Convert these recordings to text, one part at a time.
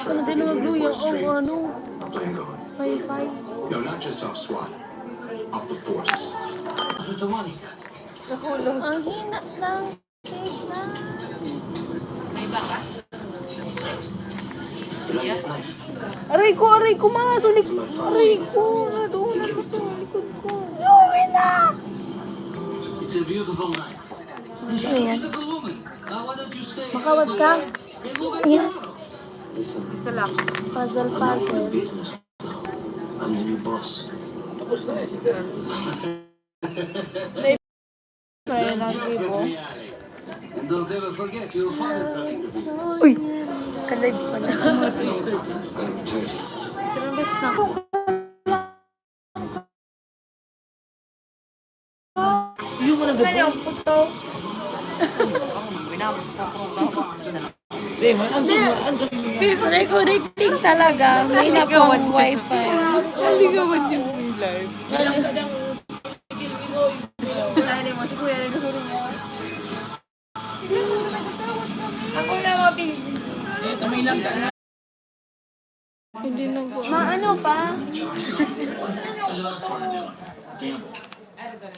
Sana din magluya ang ano, Blame God. Wi-Fi. No, not just off SWAT. Off the force. Ang hina ng signal. Aray ko, mga sulik. Aray ko, nadunan pa sa likod ko. Okay na! It's a beautiful night. Ano yan? Beautiful woman. Why don't you stay? Makawad ka? Ayan. Listen, Puzzle. I'm not in the business now. I'm the new boss. Kaya lagi po. And don't ever forget your father. Uy! Kalive pa na. I'm retired. Pero best na. Yung mo na gabi. Kaya ang puto. Kasi connecting talaga. May na pong wifi. Naligawan yung live. Dahil mo, si Kuya rin gusto mo. Ako na mapili. Kamay lang ka na. Hindi na ko. Maano pa?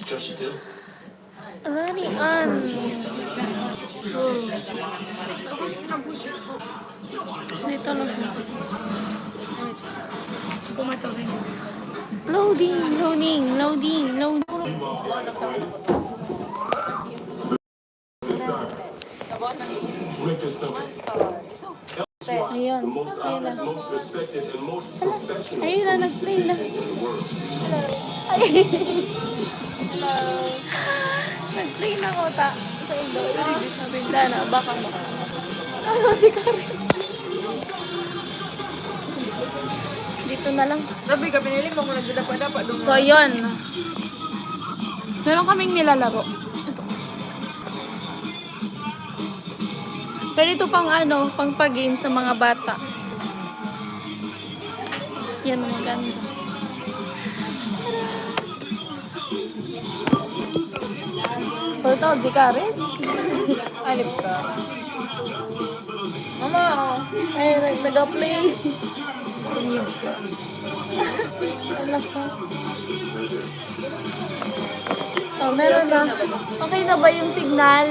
Trust you too? Ranian. Dito lang. Loading. Ayun. Ayun na, nag-play na. Ay. Nag-play na ko ta. Sa Indo. I-release na bigla na. Baka ano si Karen? Dito na lang. Grabe ka, pinili mo kung nagdala pa dapat. So, yun. Meron kaming nilalaro. Pero ito pang ano, pang pag-game sa mga bata. Yan ang maganda. Pagkatawad si Karen. Alip ka. Mama, ay, nag-play. Anak ko. Oh, meron na. Okay na ba yung signal?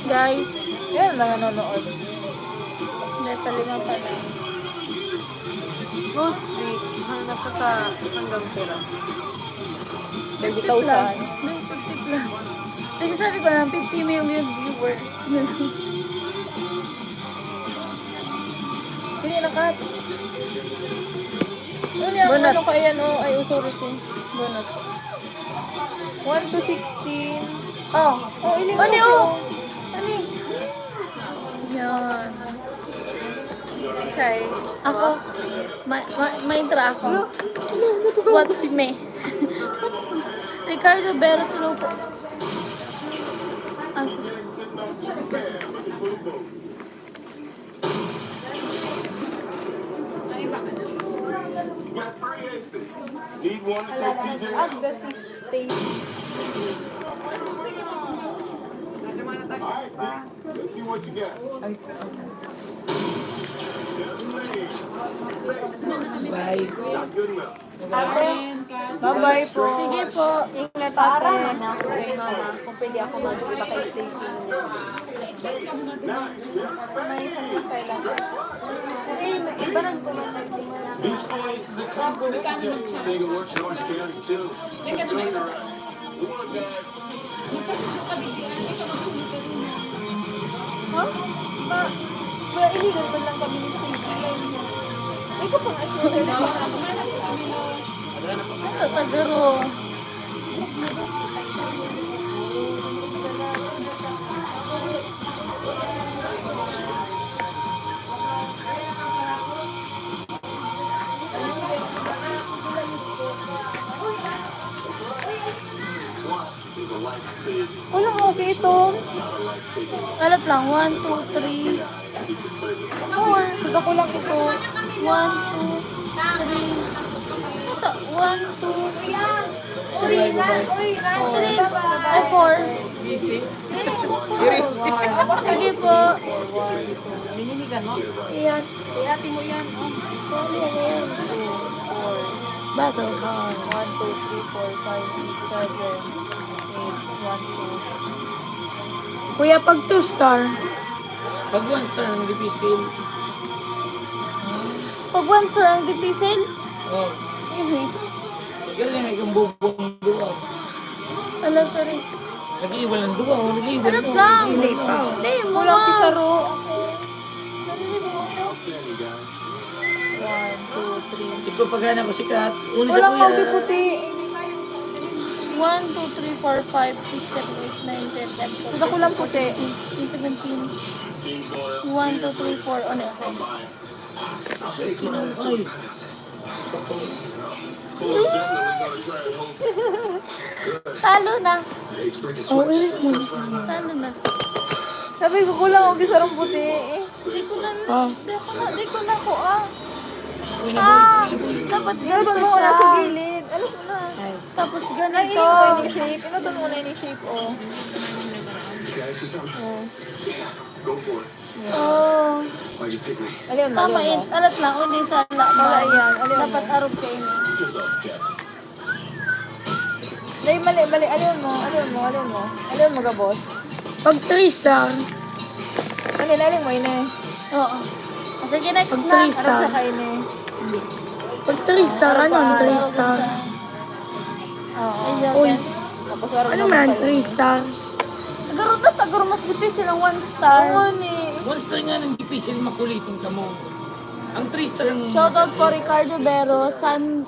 Guys. Yan lang nanonood. Hindi, palima pala. Ghost Street, hanggang pera. 50 plus. 50 plus. Kasi sabi ko lang, 50 million viewers. Hindi nakat. Bunot. Ano kaya no? Ay, sorry ko. Bunot. 1 to 16. Oh. Oh, iling Ano kasi, yun? Ano yun? Yan. Say. Ako, ma-intro ako. What's me? What's me? Ricardo Beros Lupo. Ah, Need one to take TJ out. Agda si Stacy. Alright, let's see what you got. Bye. Not good enough. Ate, bye-bye po. sige po. Ingat Para ate. man ako kay mama kung pwede ako mag-iba kay Stacy niya. May isang kapay lang. Pero iba rin ko man These four aces are coming. I think it works in Orange County too. We want that. Ha? Ma illegal ba lang kami ni Stacy? Ikaw pang assured na Ito, Tagaro. Walang okay ito. Alat lang. 1, 2, 3, 4. Suga ko lang ito. 1, 2, 3. Ito. 1, 2, 3. 4. Busy. Sige po. Biniligan mo? Ayan. Ate mo yan. Oh. Ano yan? Battle card. 1, 2, 3, 4, 5, 6, 7, 8, 1, 2. Kuya, pag 2 star. Pag 1 star ang dipisil. Pag 1 star ang dipisil? Oh. Galing ay kang bubong duwa. Ala, sorry. Nag-iiwal ng duwa. Nag-iiwal Ano ng lang? Hindi pa. Hindi, Walang pisaro. Ikaw pagana ko sikat. Una sa Walang kuya. magpiputi. 1, 2, 3, 4, 5, 6, 7, 8, 9, 10, 11, 12, Wala ko lang puti. 15, 17. 1, 2, 3, 4. Ano yun? Ay. Talo na. Oh, ulit mo. Talo na. Sabi ko, kulang ang pisarong puti. Di ko na. Ah. Di ko na ko ah. Uy, na Ah! Dapat Dapat ganito mo na sa siya. gilid. Ano ko na? Tapos Ay, ganito. ini ko yung shape. Ano to muna yung shape, oh. Can I ask you something? Oh. Go for it. Oh. Why'd you pick me? Alin mo, Tama alin in. mo. Alat lang. Hindi sa Wala lakman. yan. Alin mo. Dapat arog kayo ni. Yourself, Cap. Dahil mali, mali. Alin mo, alin mo, alin mo. Alin mo, gabos. Pag 3 star. Alin mo, ine. Oo. Sige, next Pag na. 3 star. Arap siya kayo, ine. Pag 3 star, ano ang 3 star? Oo. Ayan, Uy. guys. Tapos arap Ano naman man, kayo. 3 star? Agaro na, agaro mas dipis silang 1 star. Oo, ni. 1 star nga ng dipisil makulitin ka mo. Ang 3 star ang... Shoutout po Ricardo Bero,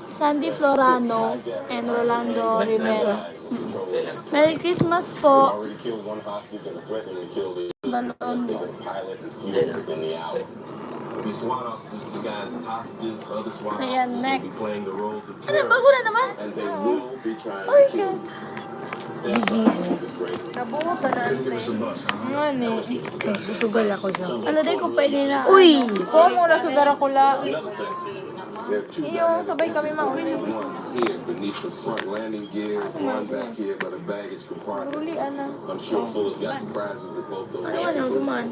Sandy Florano, and Rolando Rivera. Merry Christmas po. Already killed one hostage and threatening to kill the Balondo. pilot and fuel within the hour. The SWAT officers disguised as hostages. The other SWAT Ayan, officers will be next. playing the roles of Ano, terrorists. bago na naman? And they will be trying Oh my to kill God. GG's. Nabuto na ante. Nga, ni. Nagsusugal ako siya. Ano din kung pwede na. Uy! Kung muna sudara ko la. There are two Iyo, sabay kami mauli. one here beneath the front landing gear, one back here by the baggage compartment. Uli, ana. I'm sure Fuller's got surprises at both those Ano, entrances. guman?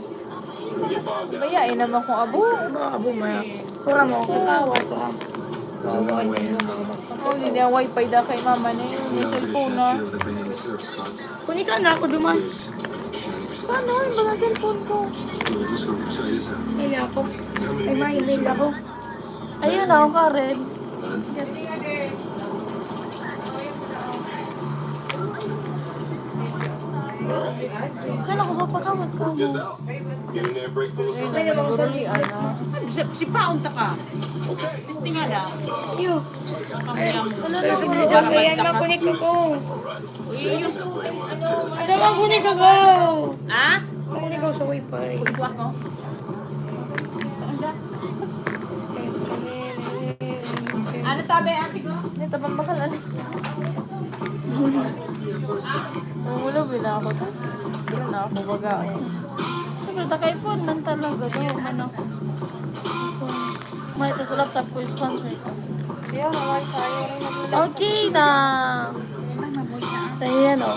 We get bogged down. Bayain naman kung abo. Baka abo maya. Kura mo ako. Subukan niya yung mga Oh, hindi na wifi da kay mama na yun. May cellphone na. Kunin ka na ako duman. Paano? Yung ba ang cellphone ko? Ay ako. Ay ma-email ako. Ayun ako ka rin. Gets. Kala ko ba pakawat ka mo? Just out. Get in there and break Fuller's May naman sa di, ano. Si paunta ka. Gusto nga na. Iyo. Ano na Sa blidang ko yan, makunik ako. Ano makunik ako? Ha? Makunik ako sa wifi. Kuwak ko. Ano tabi, ate ko? Hindi, tabang bakal, ano. Mula, bila ako to. Pero na ako baga. Siyempre, takay-phone man talaga. Kaya ano. May ito sa laptop ko, sponsor ito. Kaya, wifi. Okay na. Ayan o.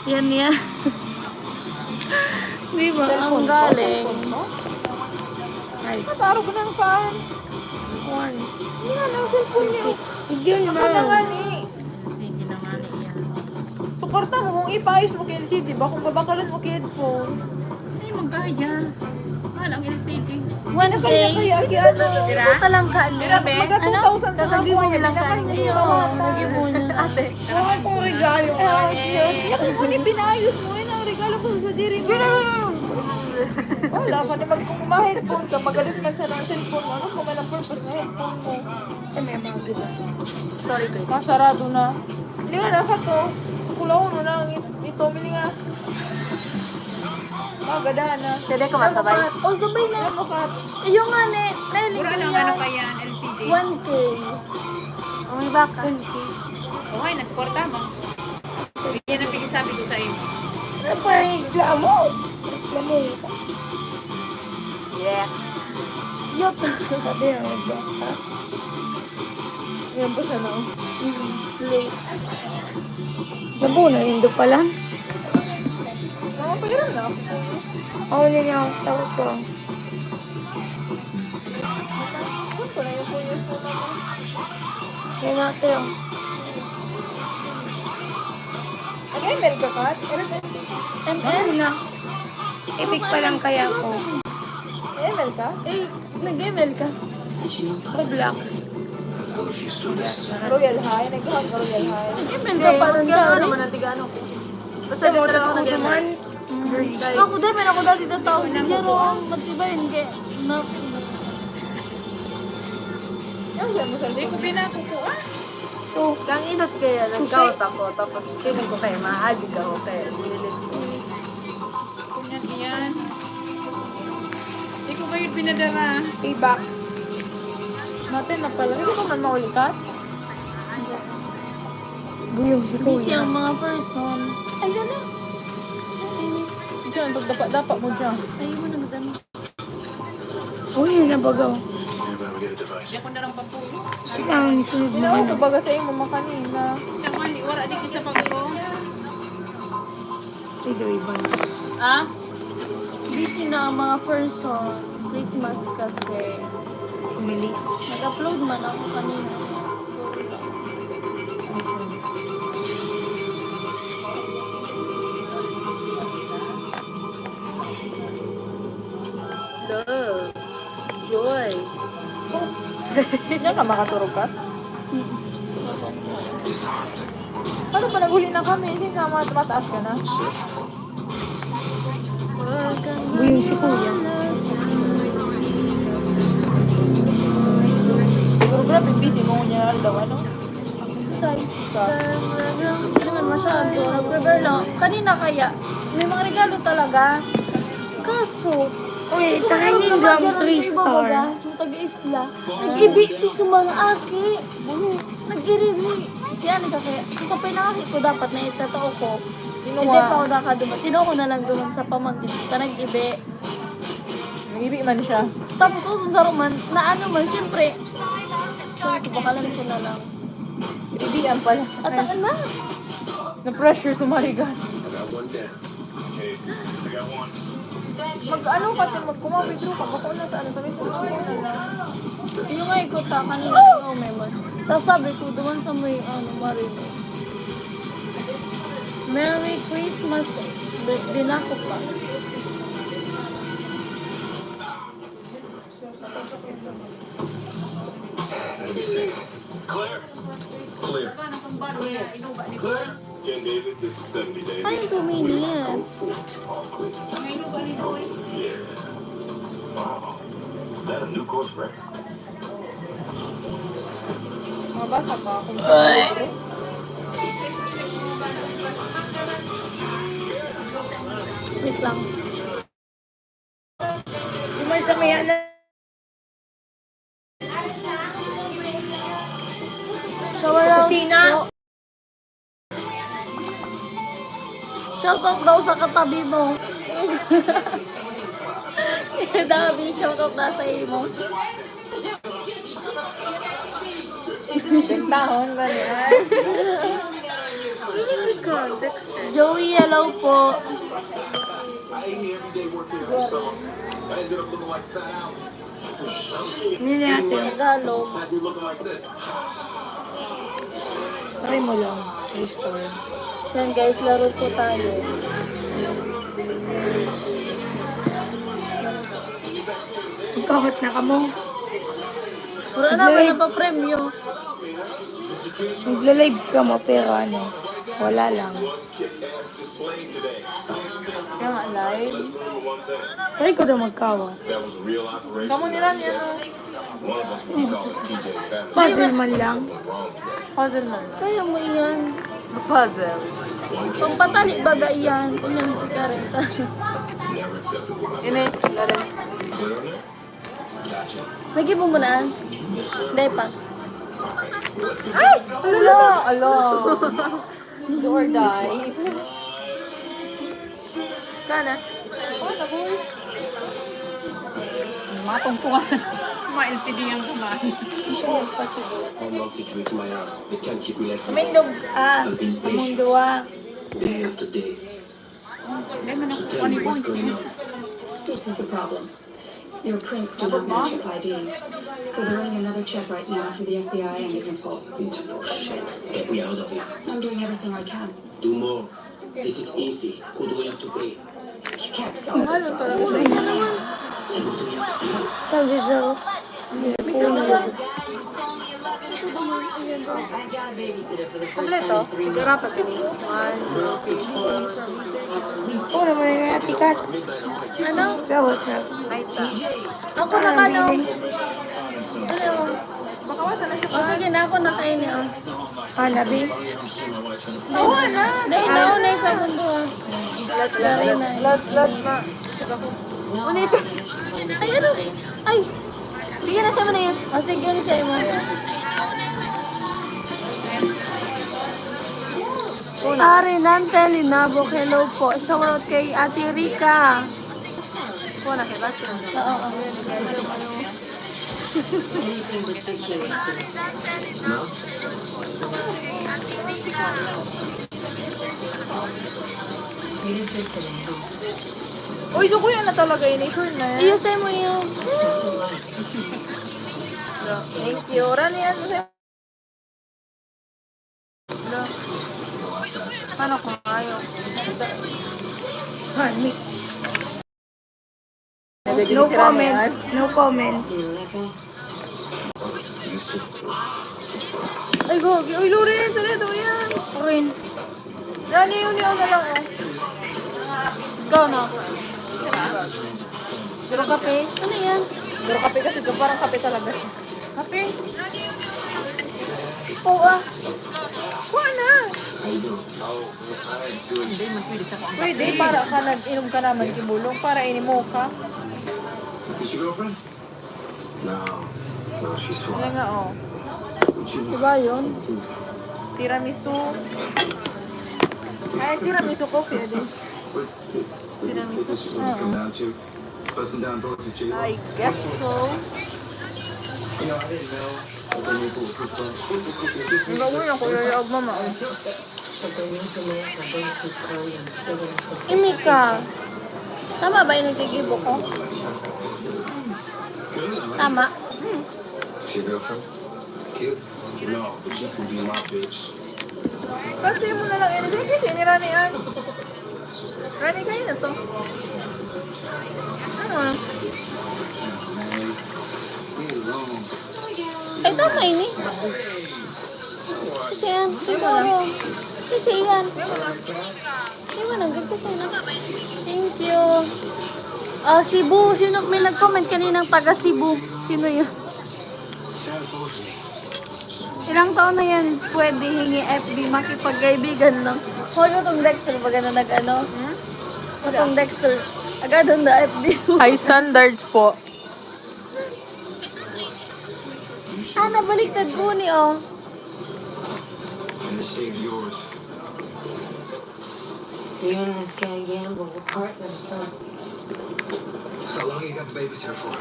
Yan yan. Di ba? Ang galing. Ay, Nataro ko ng fan. one. Hindi nga lang cellphone niya. Hindi yun Ako na nga naman. ni. Sige na nga na iyan. Suporta mo kung ipaayos mo kay LCD ba? Kung babakalan mo kay headphone. Ay, magkaya. Mahal ang LCD. 1K. Kaya, ano. Tira? Ito lang ka. Tira, be? Maga 2,000 sa Kakagi mo ako. lang ka. Iyo. Nag-ibo niya. Ate. Huwag akong regalo. Bakit mo ni pinayos mo? Yan ang regalo ko sa diri mo. Wala ka na kung ma-headphone ka, magalit man sa ng cellphone mo. Ano kung may purpose na headphone mo? Ay, may mga diba? Story ko. Masarado na. Hindi nga naka to. Kulaw mo na ang ito. Mili nga. Magadahan na. Pwede ko masabay? Oh, sabay na. Ano ka? Iyo nga ne. Nahilig Mura ko lang yan. ano pa yan, LCD. 1K. Uy, baka. Okay, nasporta mo. Yan ang pigisabi ko sa iyo. Ano pa reklamo? Reklamo. Yeah. Yot. Sabi ang nagbaka. Yan pa siya na. Late. Nabuna, hindi pa lang. Mga pagiram na. Ako na niya ako sa ko. Kung ko na yung 4 years old na. Yan natin. Nag-ML ka, Kat? ML? Ano na? Epic pa lang kaya ako. ML ka? Eh, nag-ML ka. Roblox. Royal High? Nag-hack ka Royal High? Nag-ML ka pa lang Natigano ko. Basta Ito, dito lang ako ako naman. Ako din, may ako dati tatawag si Jero. Matiba yun, kaya na... Yung siya mo sa Hindi ko pinakukuha. So, Kang inot kaya, nag-count ako. Tapos tingin ko kayo, maadig ako. Kaya dinilit ko. Kunyan yan. Hindi ko kayo pinadala. payback. Natin na pala. Hindi ko man maulikat. buyong si Busy Kuya. ang mga person. Ay, gano'n. Diyan, pagdapat mo dyan. Ayaw mo na magano. Uy, yun na bagaw. Hindi ako narang papulo. Isang nisunod mo Ginawa ko na. baga sa imo mga kanina. Naman, wala di sa pagko. Si Doiban. Ah? Busy na ang mga person. Christmas kasi. Si Melis. Nag-upload man ako kanina. Love. Joy. Diyan ka makaturog ka? Ano pa naghuli na kami? Hindi nga mataas ka na. Buyong si Kuya. Siguro grabe busy mo niya daw ano? Sorry. Hindi naman masyado. Nag-prepare lang. Kanina kaya, may mga regalo talaga. Kaso, Uy, tangin yung drum 3 star. Sa taga-isla. Nag-ibi ti sa mga aki. Nag-iribi. Siya nagkakaya. Sasapay na aki ko dapat na itatao ko. Hindi pa ako nakaduma. Tino ko na lang doon sa pamangkin. Nag-ibi. Nag-ibi man siya. Tapos usun sa roman, na ano man, syempre. Sabi ko, bakalan ko na lang. Ibian pala. At na. Na-pressure sa marigan. Mag-ano ka din, mag-withdraw ka. Baka una sa ano, sabi ko, Yung nga ikot ta, kanina ikaw may man. Tapos sabi ko, duman sa may, marino. Merry Christmas. Dinako pa. Claire. Claire. Claire. Ken David, this is 70 David. Ay, 2 minutes. Yeah. Wow. Is that a new course record? mabasa pa kung saan. Wait lang. Yung may sa may ano. Shower out. Kusina. Shoutout daw sa katabi mo. Dami, shoutout na sa imo. Bentahon ba niya? Joey, hello po. I ate me every day working here this summer. I ended up looking like Fat Al. Nila natin. Tagalog. Had me looking like this. Try mo lang. Restore. Yan guys, laro po tayo. Magkakot na ka mo. Pura na ba na pa-premyo? Magla-live ka mo pero ano. Wala lang. Kaya nga live. Remember one thing. Try ko daw magkawat. That was a real operation. Kamu nilan yan o. One of us would be called TJ's family. Puzzle man lang. Wrong. Puzzle man lang. Kaya mo iyan. Puzzle. Pagpatali baga iyan. Kunyang si Kareta. Never accepted what I Ini, Lawrence. clear on that? Gotcha. Lagi mo muna. Hindi pa. Ay! Ala! Ala! Do or die. Kana. Oh, nabuhay. Matungtungan. Mga LCD yung kumain. Mission impossible. I'm not situated my ass. They can't keep me like this. Kamindog, kamundwa. Day after day. Hindi man So ako tell me what's going kanipon. on. This is the problem. Your prints do not match your ID. So they're running another check right now through the FBI and Interpol. Interpol shit. Get me out of here. I'm doing everything I can. Do more. This is easy. Who do we have to pay? You can't stop this. And who do we have to pay? Sabi sa Kompleto. Igarapat ini. 1, 2, 3. Oo naman yung atikat. Ano? Gawat na. Ay, ta. Ako nakano. Ano? Makawasan na siya. O sige na ako nakaini oh. Hanabi. Nawa na. Dahil nauna sa mundo ah. Lot, ma. Unit. Ay ano? Ay. Bigyan na siya mo na yan. O sige yun siya mo. Arinante Linabo, hello po. Shoutout kay Ate Rica. Kuna kay Basyo. Oo, No? Uy, so kuya na talaga yun. Sure na yan. Ayusin mo yun. Thank you. Rani yan. Paano kung ayaw? Honey. No No comment. No comment. Ay, go. Uy, Loren. Sana daw yan. Rin. Rani, yun yun na lang. Oh. Ikaw na. Pero kape? Ano yan? Pero kape kasi parang kape talaga. Kape? Oo ah. Kuha na. Pwede, para ka nag-inom ka naman kibulong, para inimo ka. Is your girlfriend? No. No, she's Yan fine. nga, oh. Diba yun? Tiramisu. Ay, tiramisu coffee, edi. This is what it's come down to. Busting down doors with J-Lo. I guess so. You know, I didn't know. But then you pulled the proof from. Ang gawin ako, yung mama, oh. Imika. Tama ba yung nagkikibo ko? Tama. Is your girlfriend? Cute? No, but you can be my bitch. Pansin mo na lang yun. Sige, kasi ni Rani yan. Rani, kayo na to. Ano? Leave it alone. Ay, tama ini. Kasi yan, siguro. Kasi yan. Ay, managad kasi na. Thank you. Cebu. Sino may nag-comment kaninang taga Cebu? Sino yun? Ilang taon na yan pwede hingi FB makipagkaibigan lang. Hoy, itong Dexter ba gano'n nag-ano? Itong Dexter. Agad na FB. High standards po. Nabaliktad ko ni oh. And the shade's yours. So you and this guy gamble with partners, huh? So how long you got the babysitter for?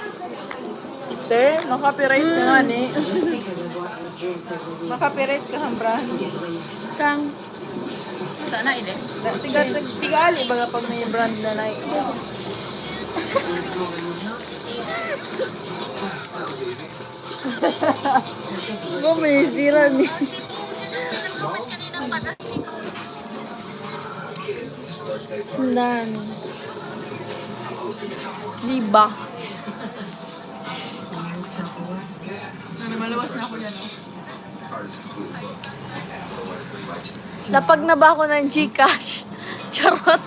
Te, makapiright ka nga ni. Because I bought you a drink because of you. Makapiright ka hambran. Kang. Tigali baga pag may brand na na. That was easy. Gumisira ni. Dan. Diba? Maluwas na ako yan. Lapag na ba ako ng Gcash? Charot.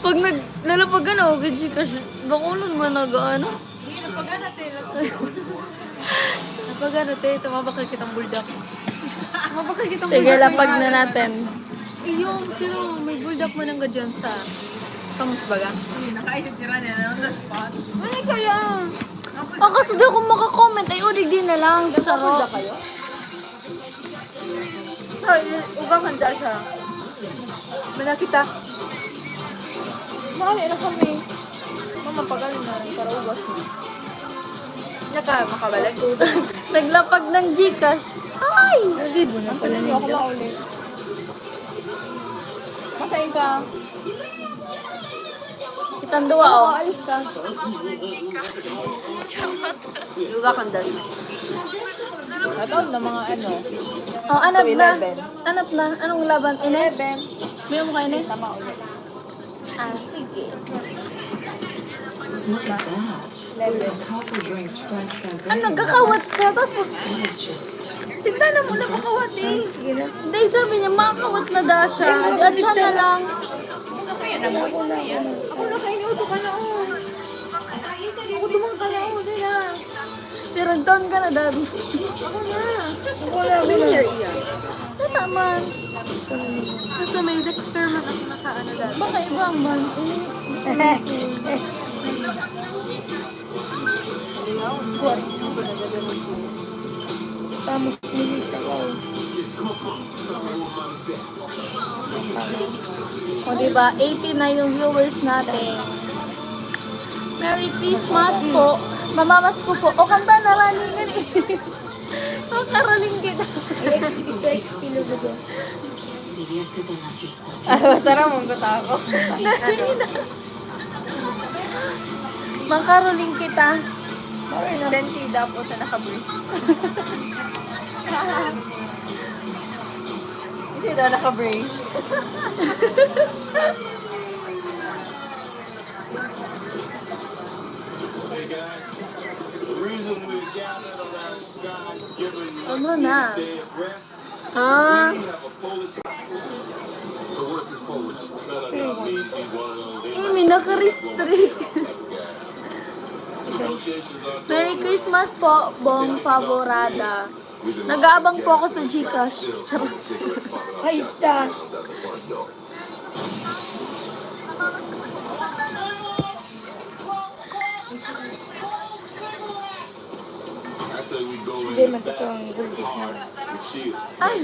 Pag nalapagan ako ng Gcash, baka naman nag-ano? Napagano, te. Tumabakal kitang buldak. Tumabakal kitang Sige, lapag na natin. Yung, sino, may buldak mo nang gadyan sa Kamus baga? Nakaisip si Rani na on the spot. Ay, kaya. Kasi di ako makakomment. Ay, ulig din na lang. Sarap. Ay, ugaman dyan siya. Mana kita. Mahali na kami. mapagal na. Para uwas mo. Makabalik. Naglapag ng Gcash. Ay! Nalibo na pala Hindi ako nila. mauli. Masayin ka. Kitang duwa, oh. Alis ka. Luga kang dali. Nataon na mga ano. Oh, anap na. 11. Anap na. Anong laban? Ine? 11. May mo kayo na? Tama ulit. Ah, sige. Look at that. 11. Couple drinks French champagne. Ano, gakawat ka, tapos, That is just... Sinta na muna makawat eh. Sige na. hindi, sabi niya, makakawat na daw siya. At siya na lang. Ako na. Ako na kayo, uto ka na oh. Ako dumang ka na oh. Di na. Pero doon ka na, Dabi. Ako na. Ako na. Tama. Kasi may Dexter man ako nakaano dati. Baka ibang man. Tapos nilis ako. O, diba? 80 na yung viewers natin. Merry Christmas po. Mamamas ko po. O, kanta na raning ka rin. O, karaling kita. XP logo ko. Diviértete en la fiesta. Tara mong ko ako. Mangkaroling kita. Sorry na. Sentida po sa naka-brace. Hindi daw naka-brace. Hey guys, the reason we're gathered around God given Ano na? day of rest, Ah. we have a Polish So what is Polish? no, means he's one of those Amy, naka-restrict. negotiations are Merry Christmas po, Bong Favorada. Nag-aabang po ako sa Gcash. Charot. Ay, ta. I say we go in Hindi, the matito back ang gulgit na. with shield. Ay,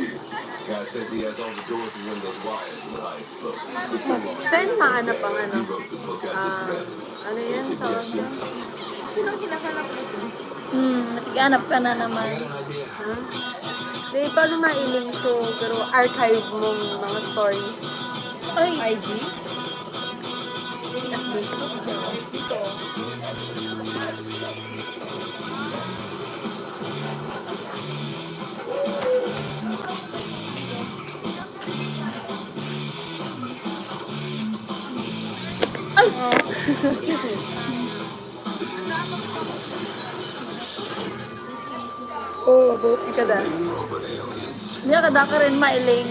God says he has all the doors and windows wired with high explosives. Saan mahanap ang ano? He wrote the book out his bed. Ano yan? Tawag niya? Sinong hinahanap mo? matiganap ka na naman. Ha? Di pa na mailing show, pero archive mong mga stories. Ay, IG? FB. Oo, but Ika da. hindi ka da ka rin mailing.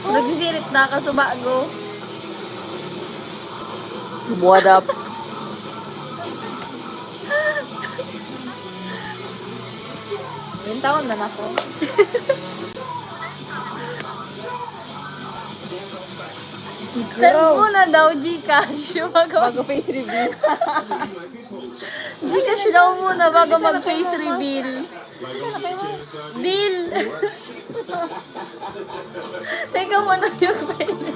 Nagsisirip na ka sa bago. What up? Yung taon na ako. Send mo na daw Gcash Bago face reveal. Gcash daw muna bago mag-face reveal. Deal! Teka mo na yung pwede.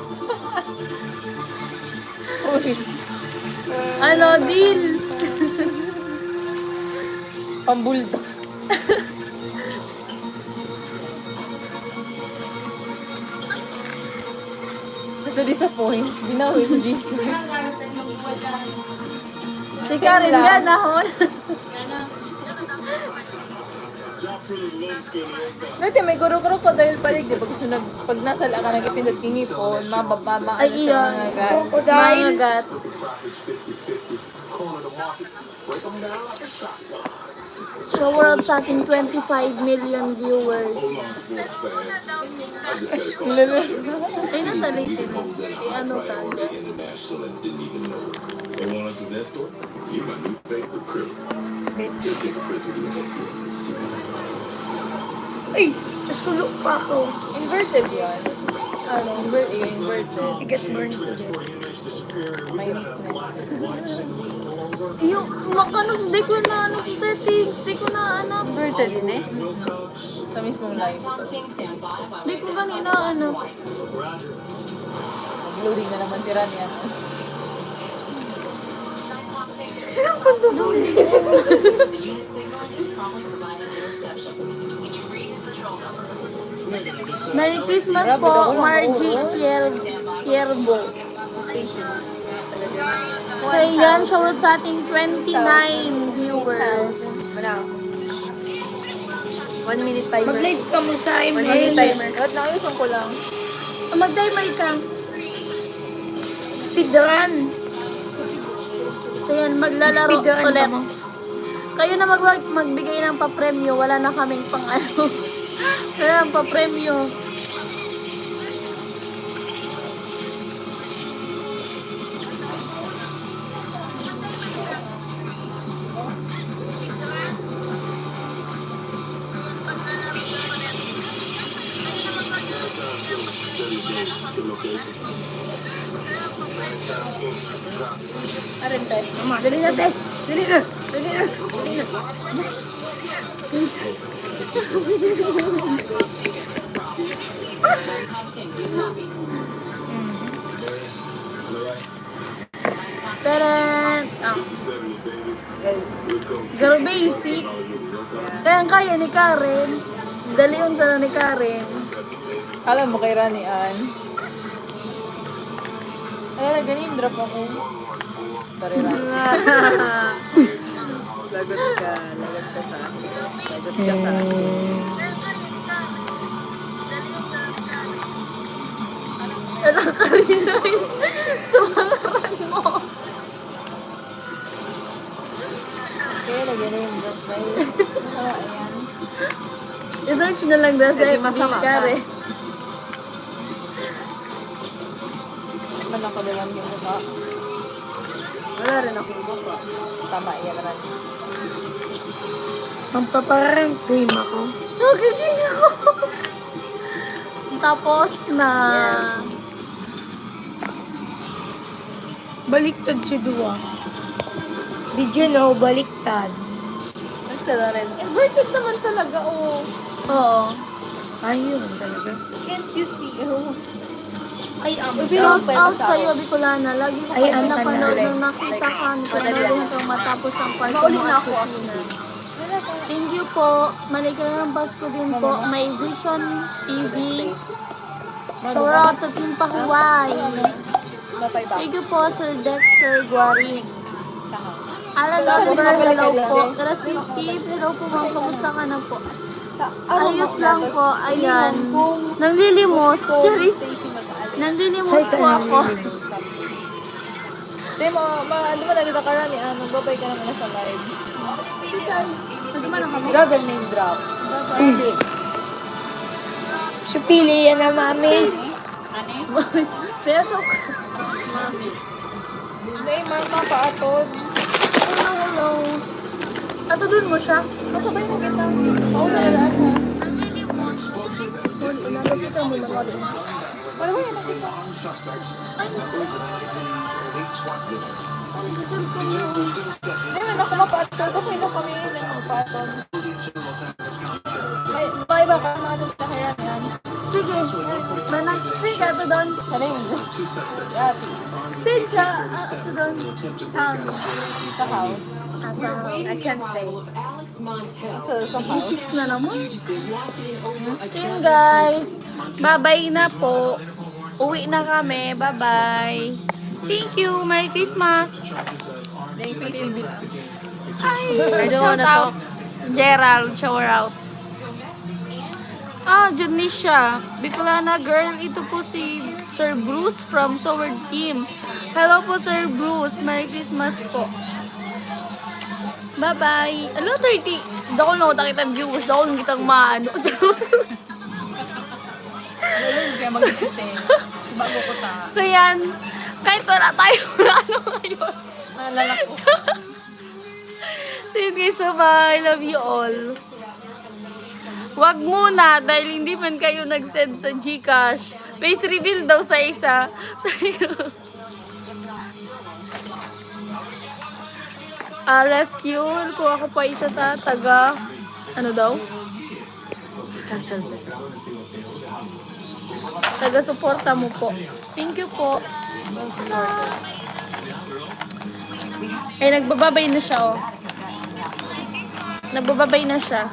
Ano, deal? Pambulda. Basta disappoint. Binawi ko dito. Si Karen yan, ahon. Drop through the low school and ain't Dati may guro-guro pa dahil palig, di ba? Gusto pag nasa ka nagpindot kingipon, mababa, Ay, iya. crocodile. Mangagat. corner the market. Break them down like a shotgun. Show world sa ating 25 million viewers. Hold on, sports fans. I just got a call. Ay, natalitin. Eh, ano tayo? International and didn't even know. They want us as escorts? You're my new favorite criminal. You'll take a prison to help you understand. Ay, nasulok pa ako. Inverted yun. Ano, inverted. I get burned to death. May weakness. Yung, makano, di ko na ano sa settings. Di ko na anak. Birthday din eh. Sa mismong live. Di ko ganina anak. Loading na naman si Rani. Merry Christmas po, Margie Sierbo. So yan, shoutout sa ating 29 viewers. Wala. 1 minute timer. Mag-live ka mo sa 1 minute email. timer. At naayusan ko lang. Mag-timer ka. Speedrun. So yan, maglalaro Speedrun ulit. ka mo. Kayo na magbigay ng papremyo. Wala na kaming pang ano. Wala nang papremyo. Arente. Dali na, te. Dali na. Dali na. Dali na. Taran! Ah, Guys. zero basic. Kaya ni Karen. Dali yun sa ni Karen. Alam mo kay Rani Ann. Ay, ganyan drop ako. Sorry, Rani. Lagot ka. Lagot ka sa akin. Lagot ka sa akin. Alam ka rin na rin. Sumangaran mo. Kaya lagyan na yung drop kayo. Ayan. I-search na lang na sa Hindi FB, masama ka. Karen. Man ako naman yung mukha. Wala rin akong mukha. Tama, yan Rani. Magpaparang game ako. Nagiting ako. Tapos na. Baliktad si Dua. Did you know, baliktad? Nagtala rin. Inverted naman talaga, oh. Oo. Ayun talaga. Can't you see? Oh. Ay, Shout out sa'yo, Bicolana. Lagi ko Ay, kayo ano ka napanood na? nung nakita ka. Madali Napanood lang. hanggang matapos ang part Mauli ng na ako. kusina. Thank you po. Maligayang Pasko din po. May Vision TV. Shout out sa Team Pahuway. Mapay ba? Thank you po, Sir Dexter Guarin. Sa house. Alan Lover, hello po. Gracity, hello po ma'am. Kamusta ka na po? Ayos lang po. Ayan. Nanglilimos. Charis. Nanglilimos po ako. Hindi mo, ano ba nagkita ka Rani Ann? Magbabay ka naman na sa live. Susan, ano man ako? Grabe name drop. Supili yan na, mamis. Besok. Hindi, mama paatod. Hello. Ato dun mo siya? Masabay mo kita. Paulaan siya. Nalasi ka mo lang ako. Wala ba yan nakita? Ay, sir. Ay, sir ko niyo. Hindi man ako mapaatod. Okay lang kami yun ang mapaatod. May ba ka maatod ka kaya yan? Sige. Mana, sige ka ato doon. Sana yung yan. Sige siya. Ato doon. Sa house. Asa. I can't say. Sa house. 6 na naman. So yun guys. Bye-bye na po. Uwi na kami. Bye-bye. Thank you. Merry Christmas. Thank you. Ay, I don't wanna shout out. Gerald, shower out. Ah, Janisha. Bicolana girl, ito po si Sir Bruce from Sword Team. Hello po Sir Bruce. Merry Christmas po. Bye-bye. Hello, 30. Dako na ako kitang viewers. Dako nang kitang maano. Kaya mag-ite. Bago ko ta. So yan. Kahit wala tayo na ano ngayon. Naalala ko. So yun guys, bye. I love you all. Wag muna dahil hindi man kayo nag-send sa GCash. Face reveal daw sa isa. Rescue. Kung ako pa isa sa taga, ano daw? Cancel ba? Taga-suporta mo po. Thank you po. Support. Ay, nagbababay na siya, oh. Nagbababay na siya.